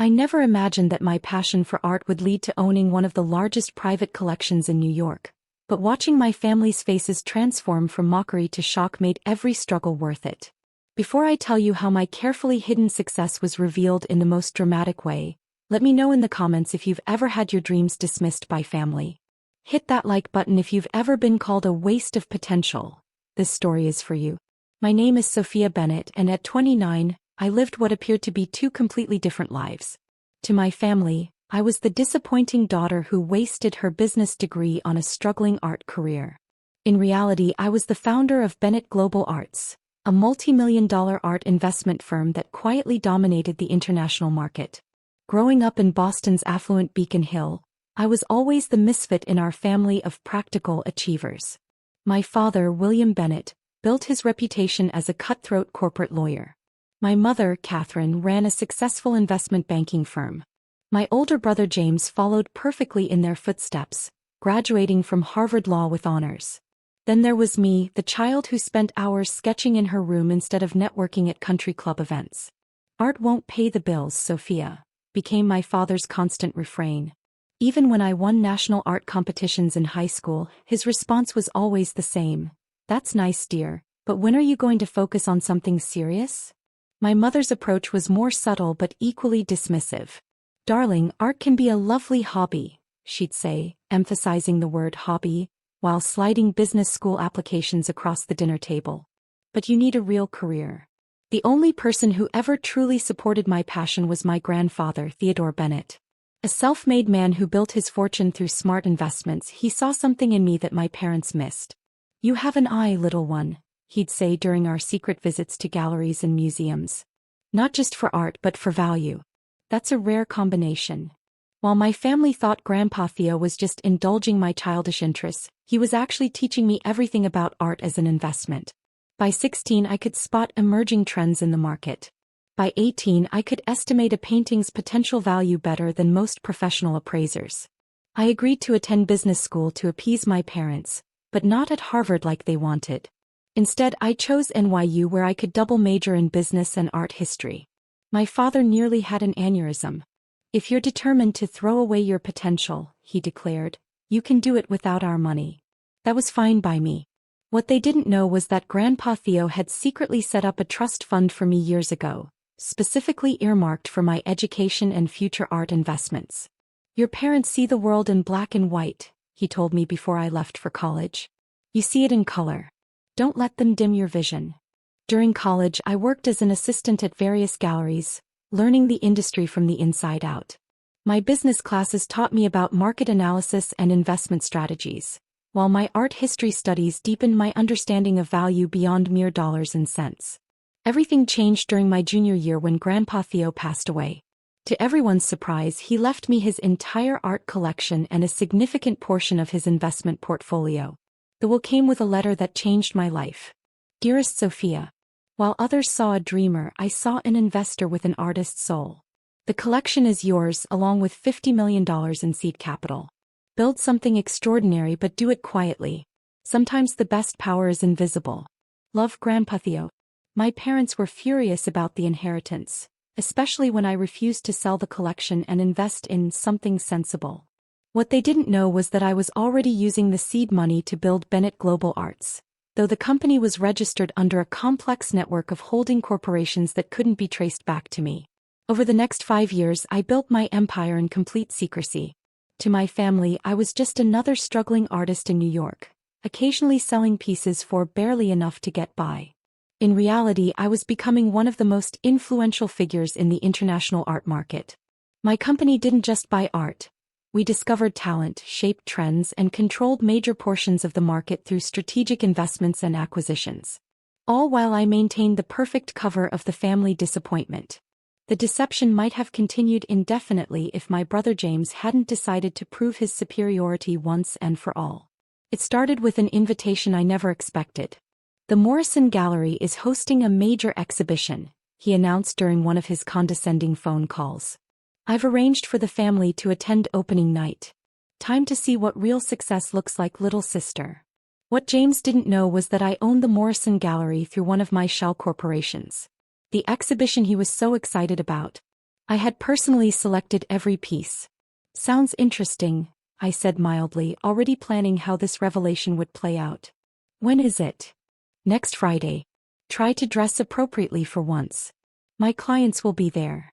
I never imagined that my passion for art would lead to owning one of the largest private collections in New York, but watching my family's faces transform from mockery to shock made every struggle worth it. Before I tell you how my carefully hidden success was revealed in the most dramatic way, let me know in the comments if you've ever had your dreams dismissed by family. Hit that like button if you've ever been called a waste of potential. This story is for you. My name is Sophia Bennett, and at 29, I lived what appeared to be two completely different lives. To my family, I was the disappointing daughter who wasted her business degree on a struggling art career. In reality, I was the founder of Bennett Global Arts, a multi-million-dollar art investment firm that quietly dominated the international market. Growing up in Boston's affluent Beacon Hill, I was always the misfit in our family of practical achievers. My father, William Bennett, built his reputation as a cutthroat corporate lawyer. My mother, Catherine, ran a successful investment banking firm. My older brother James followed perfectly in their footsteps, graduating from Harvard Law with honors. Then there was me, the child who spent hours sketching in her room instead of networking at country club events. "Art won't pay the bills, Sophia," became my father's constant refrain. Even when I won national art competitions in high school, his response was always the same. "That's nice, dear, but when are you going to focus on something serious?" My mother's approach was more subtle but equally dismissive. "Darling, art can be a lovely hobby," she'd say, emphasizing the word hobby, while sliding business school applications across the dinner table. "But you need a real career." The only person who ever truly supported my passion was my grandfather, Theodore Bennett. A self-made man who built his fortune through smart investments, he saw something in me that my parents missed. "You have an eye, little one," he'd say during our secret visits to galleries and museums. "Not just for art but for value. That's a rare combination." While my family thought Grandpa Theo was just indulging my childish interests, he was actually teaching me everything about art as an investment. By 16, I could spot emerging trends in the market. By 18, I could estimate a painting's potential value better than most professional appraisers. I agreed to attend business school to appease my parents, but not at Harvard like they wanted. Instead, I chose NYU, where I could double major in business and art history. My father nearly had an aneurysm. "If you're determined to throw away your potential," he declared, "you can do it without our money." That was fine by me. What they didn't know was that Grandpa Theo had secretly set up a trust fund for me years ago, specifically earmarked for my education and future art investments. "Your parents see the world in black and white," he told me before I left for college. "You see it in color. Don't let them dim your vision." During college, I worked as an assistant at various galleries, learning the industry from the inside out. My business classes taught me about market analysis and investment strategies, while my art history studies deepened my understanding of value beyond mere dollars and cents. Everything changed during my junior year when Grandpa Theo passed away. To everyone's surprise, he left me his entire art collection and a significant portion of his investment portfolio. The will came with a letter that changed my life. "Dearest Sophia, while others saw a dreamer, I saw an investor with an artist's soul. The collection is yours, along with $50 million in seed capital. Build something extraordinary, but do it quietly. Sometimes the best power is invisible. Love, Grandpa Theo." My parents were furious about the inheritance, especially when I refused to sell the collection and invest in something sensible. What they didn't know was that I was already using the seed money to build Bennett Global Arts, though the company was registered under a complex network of holding corporations that couldn't be traced back to me. Over the next 5 years, I built my empire in complete secrecy. To my family, I was just another struggling artist in New York, occasionally selling pieces for barely enough to get by. In reality, I was becoming one of the most influential figures in the international art market. My company didn't just buy art. We discovered talent, shaped trends, and controlled major portions of the market through strategic investments and acquisitions. All while I maintained the perfect cover of the family disappointment. The deception might have continued indefinitely if my brother James hadn't decided to prove his superiority once and for all. It started with an invitation I never expected. "The Morrison Gallery is hosting a major exhibition," he announced during one of his condescending phone calls. "I've arranged for the family to attend opening night. Time to see what real success looks like, little sister." What James didn't know was that I owned the Morrison Gallery through one of my shell corporations. The exhibition he was so excited about. I had personally selected every piece. Sounds interesting, I said mildly, already planning how this revelation would play out. When is it? Next Friday. Try to dress appropriately for once. My clients will be there.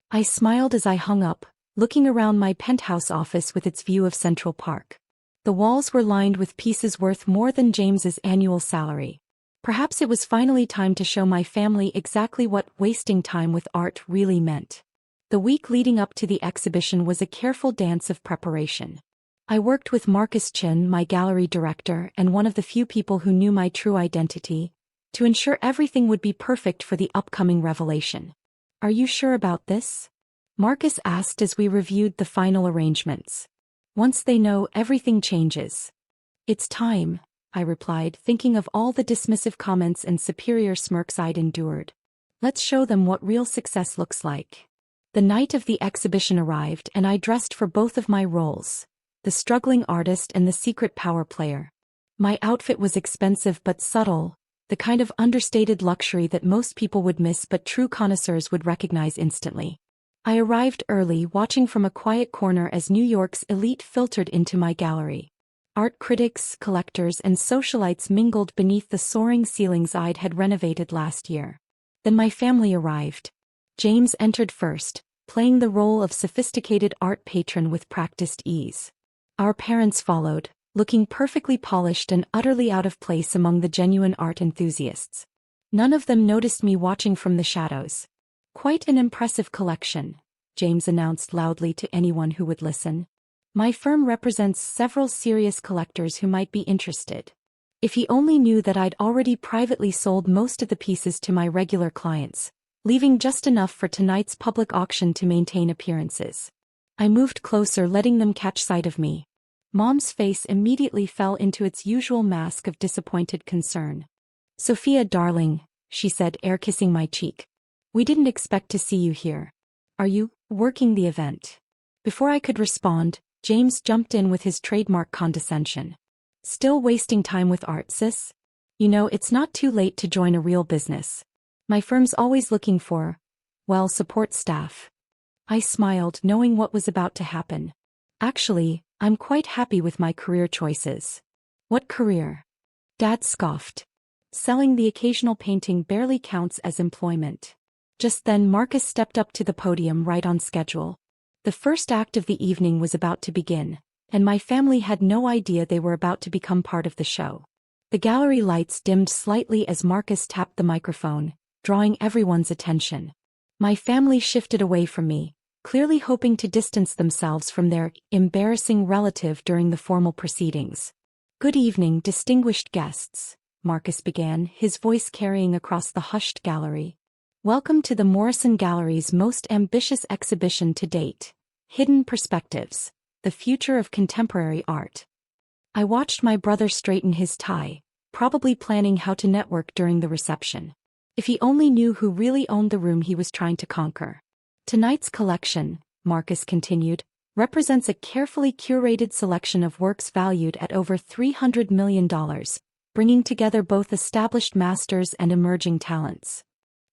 I smiled as I hung up, looking around my penthouse office with its view of Central Park. The walls were lined with pieces worth more than James's annual salary. Perhaps it was finally time to show my family exactly what wasting time with art really meant. The week leading up to the exhibition was a careful dance of preparation. I worked with Marcus Chin, my gallery director and one of the few people who knew my true identity, to ensure everything would be perfect for the upcoming revelation. Are you sure about this? Marcus asked as we reviewed the final arrangements. Once they know, everything changes. It's time, I replied, thinking of all the dismissive comments and superior smirks I'd endured. Let's show them what real success looks like. The night of the exhibition arrived and I dressed for both of my roles, the struggling artist and the secret power player. My outfit was expensive but subtle, the kind of understated luxury that most people would miss but true connoisseurs would recognize instantly. I arrived early, watching from a quiet corner as New York's elite filtered into my gallery. Art critics, collectors, and socialites mingled beneath the soaring ceilings I'd had renovated last year. Then my family arrived. James entered first, playing the role of sophisticated art patron with practiced ease. Our parents followed, looking perfectly polished and utterly out of place among the genuine art enthusiasts. None of them noticed me watching from the shadows. Quite an impressive collection, James announced loudly to anyone who would listen. My firm represents several serious collectors who might be interested. If he only knew that I'd already privately sold most of the pieces to my regular clients, leaving just enough for tonight's public auction to maintain appearances. I moved closer, letting them catch sight of me. Mom's face immediately fell into its usual mask of disappointed concern. Sophia, darling, she said, air-kissing my cheek. We didn't expect to see you here. Are you working the event? Before I could respond, James jumped in with his trademark condescension. Still wasting time with art, sis? You know, it's not too late to join a real business. My firm's always looking for, well, support staff. I smiled, knowing what was about to happen. Actually, I'm quite happy with my career choices. What career? Dad scoffed. Selling the occasional painting barely counts as employment. Just then Marcus stepped up to the podium right on schedule. The first act of the evening was about to begin, and my family had no idea they were about to become part of the show. The gallery lights dimmed slightly as Marcus tapped the microphone, drawing everyone's attention. My family shifted away from me, clearly hoping to distance themselves from their embarrassing relative during the formal proceedings. Good evening, distinguished guests, Marcus began, his voice carrying across the hushed gallery. Welcome to the Morrison Gallery's most ambitious exhibition to date, Hidden Perspectives, the Future of Contemporary Art. I watched my brother straighten his tie, probably planning how to network during the reception. If he only knew who really owned the room he was trying to conquer. Tonight's collection, Marcus continued, represents a carefully curated selection of works valued at over $300 million, bringing together both established masters and emerging talents.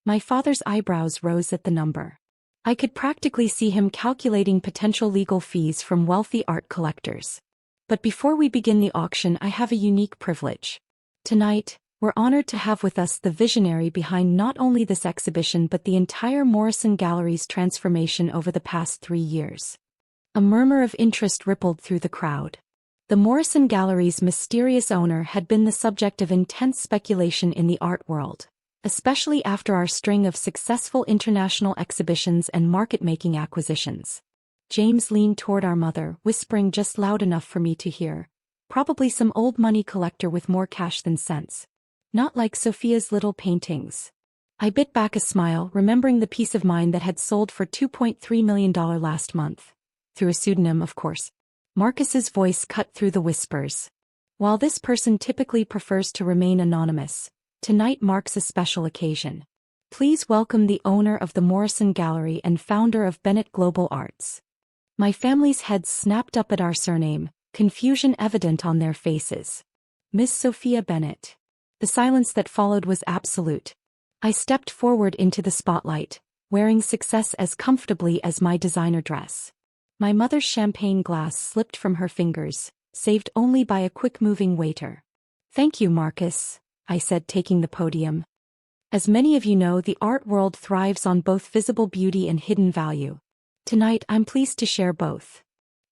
My father's eyebrows rose at the number. I could practically see him calculating potential legal fees from wealthy art collectors. But before we begin the auction, I have a unique privilege. Tonight, we're honored to have with us the visionary behind not only this exhibition but the entire Morrison Gallery's transformation over the past 3 years. A murmur of interest rippled through the crowd. The Morrison Gallery's mysterious owner had been the subject of intense speculation in the art world, especially after our string of successful international exhibitions and market-making acquisitions. James leaned toward our mother, whispering just loud enough for me to hear. Probably some old money collector with more cash than sense. Not like Sophia's little paintings. I bit back a smile, remembering the piece of mine that had sold for $2.3 million last month. Through a pseudonym, of course. Marcus's voice cut through the whispers. While this person typically prefers to remain anonymous, tonight marks a special occasion. Please welcome the owner of the Morrison Gallery and founder of Bennett Global Arts. My family's heads snapped up at our surname, confusion evident on their faces. Miss Sophia Bennett. The silence that followed was absolute. I stepped forward into the spotlight, wearing success as comfortably as my designer dress. My mother's champagne glass slipped from her fingers, saved only by a quick-moving waiter. "Thank you, Marcus," I said, taking the podium. As many of you know, the art world thrives on both visible beauty and hidden value. Tonight, I'm pleased to share both.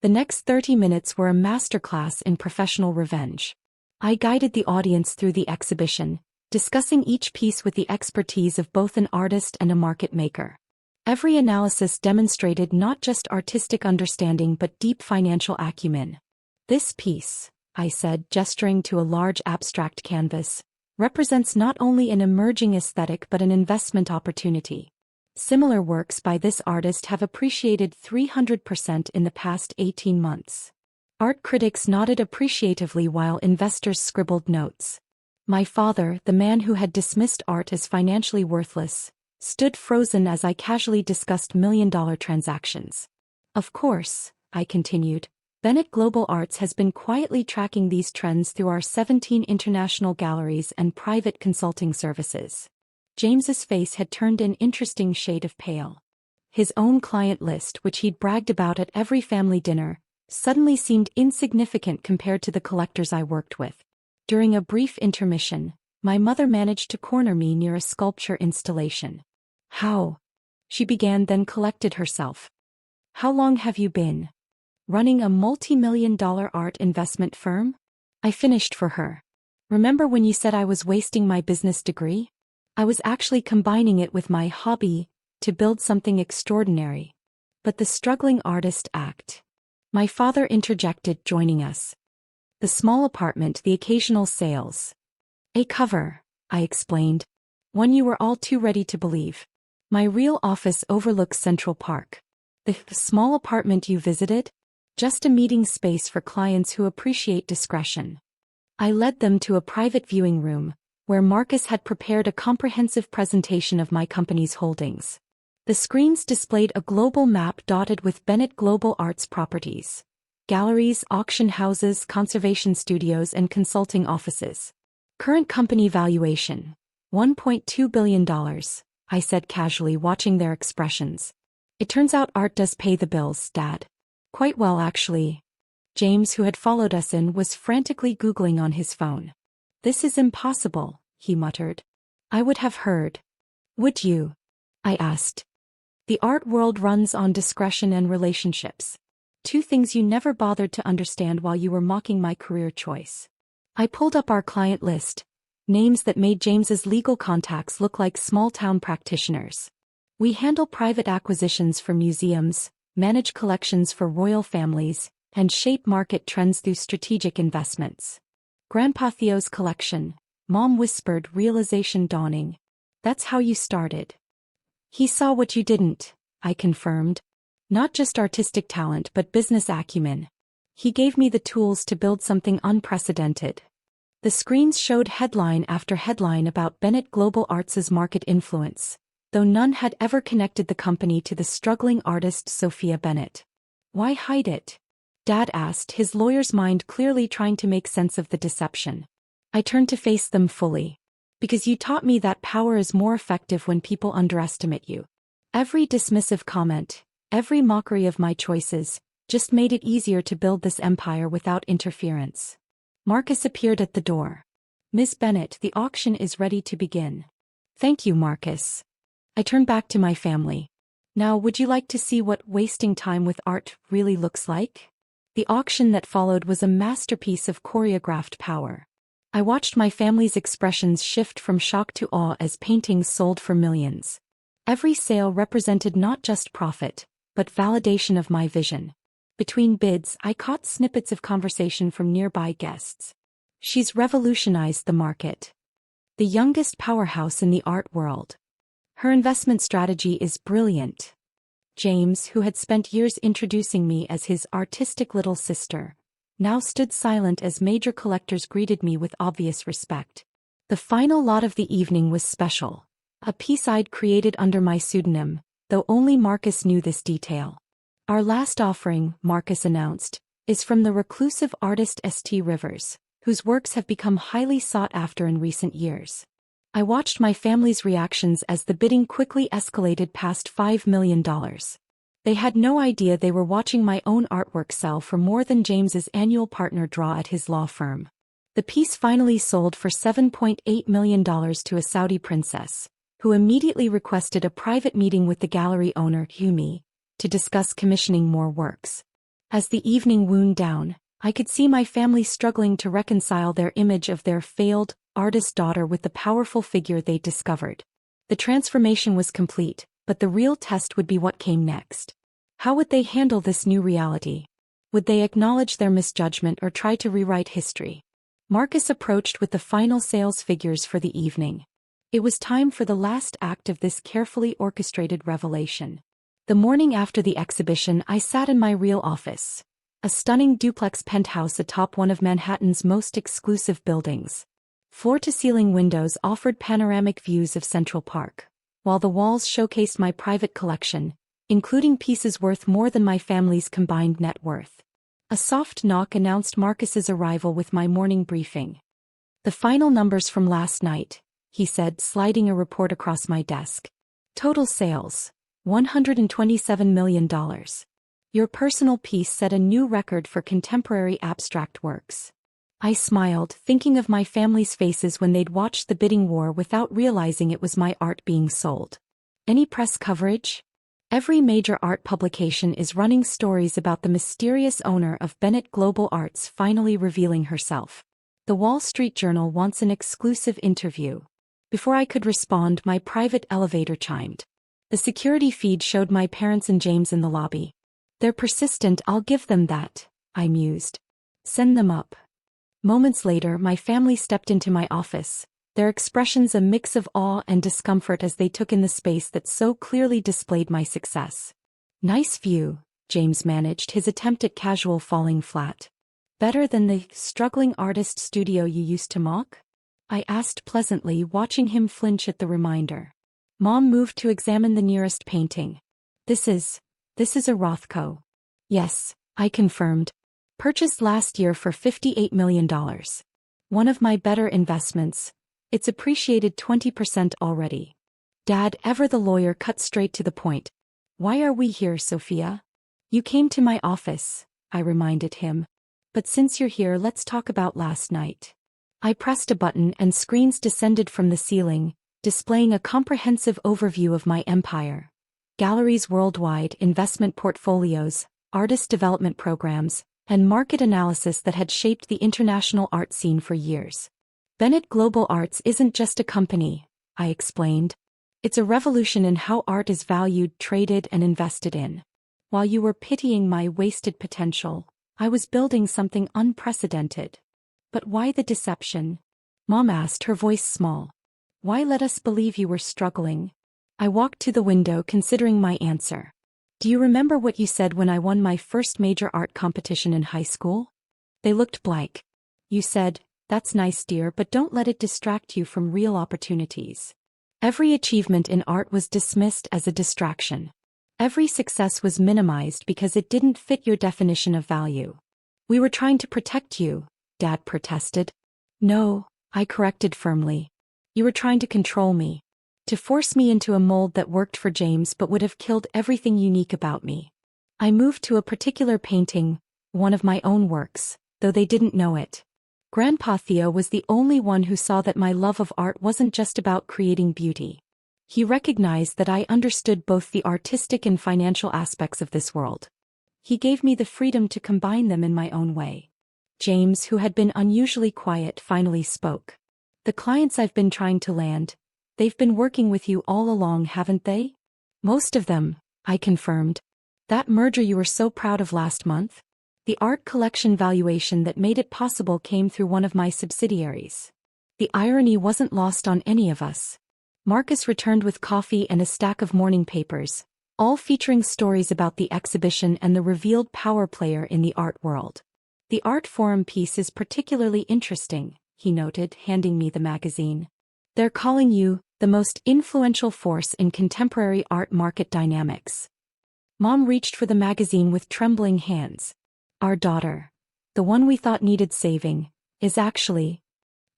The next 30 minutes were a masterclass in professional revenge. I guided the audience through the exhibition, discussing each piece with the expertise of both an artist and a market maker. Every analysis demonstrated not just artistic understanding but deep financial acumen. "This piece," I said, gesturing to a large abstract canvas, "represents not only an emerging aesthetic but an investment opportunity. Similar works by this artist have appreciated 300% in the past 18 months. Art critics nodded appreciatively while investors scribbled notes. My father, the man who had dismissed art as financially worthless, stood frozen as I casually discussed million-dollar transactions. "Of course," I continued, "Bennett Global Arts has been quietly tracking these trends through our 17 international galleries and private consulting services." James's face had turned an interesting shade of pale. His own client list, which he'd bragged about at every family dinner, suddenly seemed insignificant compared to the collectors I worked with. During a brief intermission, my mother managed to corner me near a sculpture installation. "How?" she began, then collected herself. "How long have you been running a multi-million-dollar art investment firm?" I finished for her. "Remember when you said I was wasting my business degree? I was actually combining it with my hobby to build something extraordinary." "But the struggling artist act," my father interjected, joining us. "The small apartment, the occasional sales." "A cover," I explained. "One you were all too ready to believe. My real office overlooks Central Park." "The small apartment you visited?" "Just a meeting space for clients who appreciate discretion." I led them to a private viewing room, where Marcus had prepared a comprehensive presentation of my company's holdings. The screens displayed a global map dotted with Bennett Global Arts properties: galleries, auction houses, conservation studios, and consulting offices. "Current company valuation, $1.2 billion, I said casually, watching their expressions. "It turns out art does pay the bills, Dad." "Quite well, actually." James, who had followed us in, was frantically Googling on his phone. "This is impossible," he muttered. "I would have heard." "Would you?" I asked. "The art world runs on discretion and relationships. Two things you never bothered to understand while you were mocking my career choice." I pulled up our client list, names that made James's legal contacts look like small-town practitioners. "We handle private acquisitions for museums, manage collections for royal families, and shape market trends through strategic investments." "Grandpa Theo's collection," Mom whispered, realization dawning. "That's how you started." "He saw what you didn't," I confirmed. "Not just artistic talent but business acumen. He gave me the tools to build something unprecedented." The screens showed headline after headline about Bennett Global Arts' market influence, though none had ever connected the company to the struggling artist Sophia Bennett. "Why hide it?" Dad asked, his lawyer's mind clearly trying to make sense of the deception. I turned to face them fully. "Because you taught me that power is more effective when people underestimate you. Every dismissive comment, every mockery of my choices, just made it easier to build this empire without interference." Marcus appeared at the door. "Miss Bennett, the auction is ready to begin." "Thank you, Marcus." I turned back to my family. "Now, would you like to see what wasting time with art really looks like?" The auction that followed was a masterpiece of choreographed power. I watched my family's expressions shift from shock to awe as paintings sold for millions. Every sale represented not just profit, but validation of my vision. Between bids, I caught snippets of conversation from nearby guests. "She's revolutionized the market. The youngest powerhouse in the art world. Her investment strategy is brilliant." James, who had spent years introducing me as his artistic little sister, now stood silent as major collectors greeted me with obvious respect. The final lot of the evening was special. A piece I'd created under my pseudonym, though only Marcus knew this detail. "Our last offering," Marcus announced, "is from the reclusive artist St. Rivers, whose works have become highly sought after in recent years. I watched my family's reactions as the bidding quickly escalated past $5 million. They had no idea they were watching my own artwork sell for more than James's annual partner draw at his law firm. The piece finally sold for $7.8 million to a Saudi princess, who immediately requested a private meeting with the gallery owner, you.My, to discuss commissioning more works. As the evening wound down, I could see my family struggling to reconcile their image of their failed artist daughter with the powerful figure they'd discovered. The transformation was complete, but the real test would be what came next. How would they handle this new reality? Would they acknowledge their misjudgment or try to rewrite history? Marcus approached with the final sales figures for the evening. It was time for the last act of this carefully orchestrated revelation. The morning after the exhibition, I sat in my real office, a stunning duplex penthouse atop one of Manhattan's most exclusive buildings. Floor-to-ceiling windows offered panoramic views of Central Park, while the walls showcased my private collection, including pieces worth more than my family's combined net worth. A soft knock announced Marcus's arrival with my morning briefing. "The final numbers from last night," he said, sliding a report across my desk. "Total sales, $127 million. Your personal piece set a new record for contemporary abstract works." I smiled, thinking of my family's faces when they'd watched the bidding war without realizing it was my art being sold. "Any press coverage?" Every major art publication is running stories about the mysterious owner of Bennett Global Arts finally revealing herself. The Wall Street Journal wants an exclusive interview. Before I could respond, my private elevator chimed. The security feed showed my parents and James in the lobby. "They're persistent, I'll give them that," I mused. "Send them up." Moments later, my family stepped into my office, their expressions a mix of awe and discomfort as they took in the space that so clearly displayed my success. "Nice view," James managed, his attempt at casual falling flat. "Better than the struggling artist studio you used to mock?" I asked pleasantly, watching him flinch at the reminder. Mom moved to examine the nearest painting. This is a Rothko." "Yes," I confirmed. "Purchased last year for $58 million. One of my better investments. It's appreciated 20% already." Dad, ever the lawyer, cut straight to the point. "Why are we here, Sophia?" "You came to my office," I reminded him. "But since you're here, let's talk about last night." I pressed a button and screens descended from the ceiling, displaying a comprehensive overview of my empire. Galleries worldwide, investment portfolios, artist development programs, and market analysis that had shaped the international art scene for years. Bennett Global Arts isn't just a company, I explained. It's a revolution in how art is valued, traded, and invested in. While you were pitying my wasted potential, I was building something unprecedented. "But why the deception?" Mom asked, her voice small. "Why let us believe you were struggling?" I walked to the window, considering my answer. "Do you remember what you said when I won my first major art competition in high school?" They looked blank. "You said, 'That's nice, dear, but don't let it distract you from real opportunities.'" Every achievement in art was dismissed as a distraction. Every success was minimized because it didn't fit your definition of value. "We were trying to protect you," Dad protested. "No," I corrected firmly. "You were trying to control me. To force me into a mold that worked for James but would have killed everything unique about me." I moved to a particular painting, one of my own works, though they didn't know it. Grandpa Theo was the only one who saw that my love of art wasn't just about creating beauty. He recognized that I understood both the artistic and financial aspects of this world. He gave me the freedom to combine them in my own way. James, who had been unusually quiet, finally spoke. "The clients I've been trying to land, they've been working with you all along, haven't they?" "Most of them," I confirmed. "That merger you were so proud of last month? The art collection valuation that made it possible came through one of my subsidiaries." The irony wasn't lost on any of us. Marcus returned with coffee and a stack of morning papers, all featuring stories about the exhibition and the revealed power player in the art world. "The art forum piece is particularly interesting," he noted, handing me the magazine. "They're calling you the most influential force in contemporary art market dynamics." Mom reached for the magazine with trembling hands. "Our daughter, the one we thought needed saving, is actually..."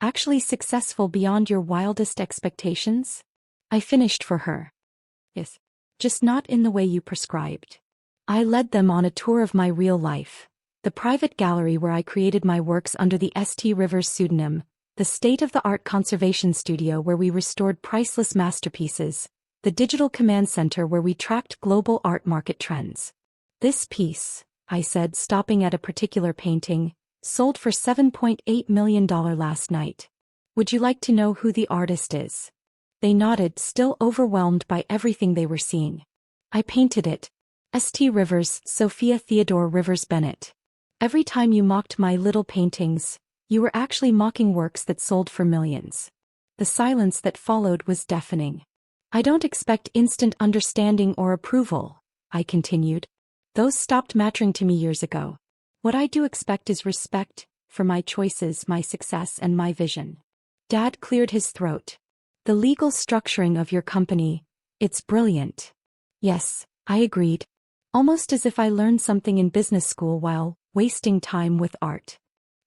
Actually successful beyond your wildest expectations? I finished for her. Yes. Just not in the way you prescribed. I led them on a tour of my real life. The private gallery where I created my works under the St. Rivers pseudonym, the state-of-the-art conservation studio where we restored priceless masterpieces, the digital command center where we tracked global art market trends. This piece, I said, stopping at a particular painting, sold for $7.8 million last night. Would you like to know who the artist is? They nodded, still overwhelmed by everything they were seeing. I painted it. St. Rivers, Sophia Theodore Rivers Bennett. Every time you mocked my little paintings, you were actually mocking works that sold for millions. The silence that followed was deafening. I don't expect instant understanding or approval, I continued. Those stopped mattering to me years ago. What I do expect is respect for my choices, my success, and my vision. Dad cleared his throat. The legal structuring of your company, it's brilliant. Yes, I agreed. Almost as if I learned something in business school while wasting time with art.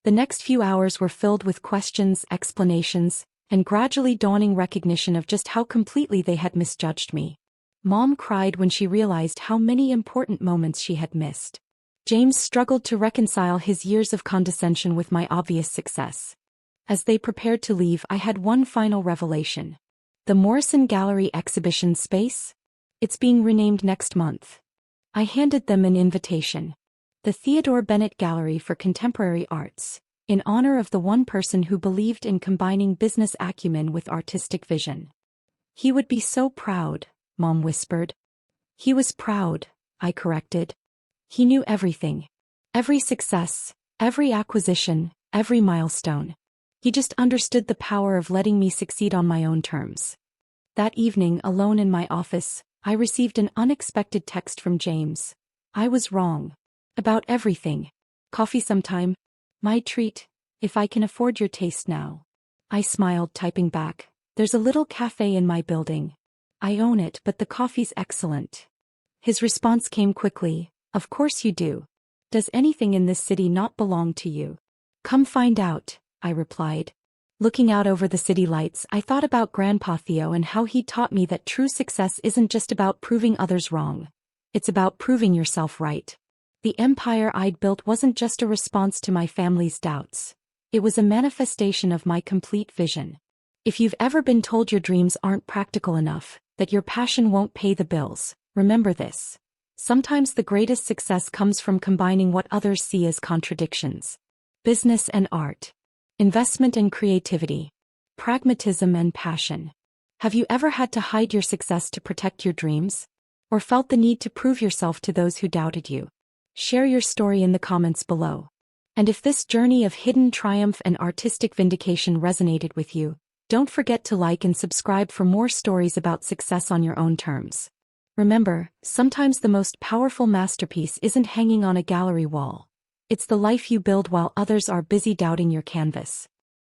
The next few hours were filled with questions, explanations, and gradually dawning recognition of just how completely they had misjudged me. Mom cried when she realized how many important moments she had missed. James struggled to reconcile his years of condescension with my obvious success. As they prepared to leave, I had one final revelation. The Morrison Gallery exhibition space? It's being renamed next month. I handed them an invitation. The Theodore Bennett Gallery for Contemporary Arts, in honor of the one person who believed in combining business acumen with artistic vision. He would be so proud, Mom whispered. He was proud, I corrected. He knew everything. Every success, every acquisition, every milestone. He just understood the power of letting me succeed on my own terms. That evening, alone in my office, I received an unexpected text from James. I was wrong. About everything. Coffee sometime? My treat, if I can afford your taste now. I smiled, typing back. There's a little cafe in my building. I own it, but the coffee's excellent. His response came quickly. Of course you do. Does anything in this city not belong to you? Come find out, I replied. Looking out over the city lights, I thought about Grandpa Theo and how he taught me that true success isn't just about proving others wrong. It's about proving yourself right. The empire I'd built wasn't just a response to my family's doubts. It was a manifestation of my complete vision. If you've ever been told your dreams aren't practical enough, that your passion won't pay the bills, remember this. Sometimes the greatest success comes from combining what others see as contradictions. Business and art. Investment and creativity. Pragmatism and passion. Have you ever had to hide your success to protect your dreams? Or felt the need to prove yourself to those who doubted you? Share your story in the comments below. And if this journey of hidden triumph and artistic vindication resonated with you, don't forget to like and subscribe for more stories about success on your own terms. Remember, sometimes the most powerful masterpiece isn't hanging on a gallery wall. It's the life you build while others are busy doubting your canvas.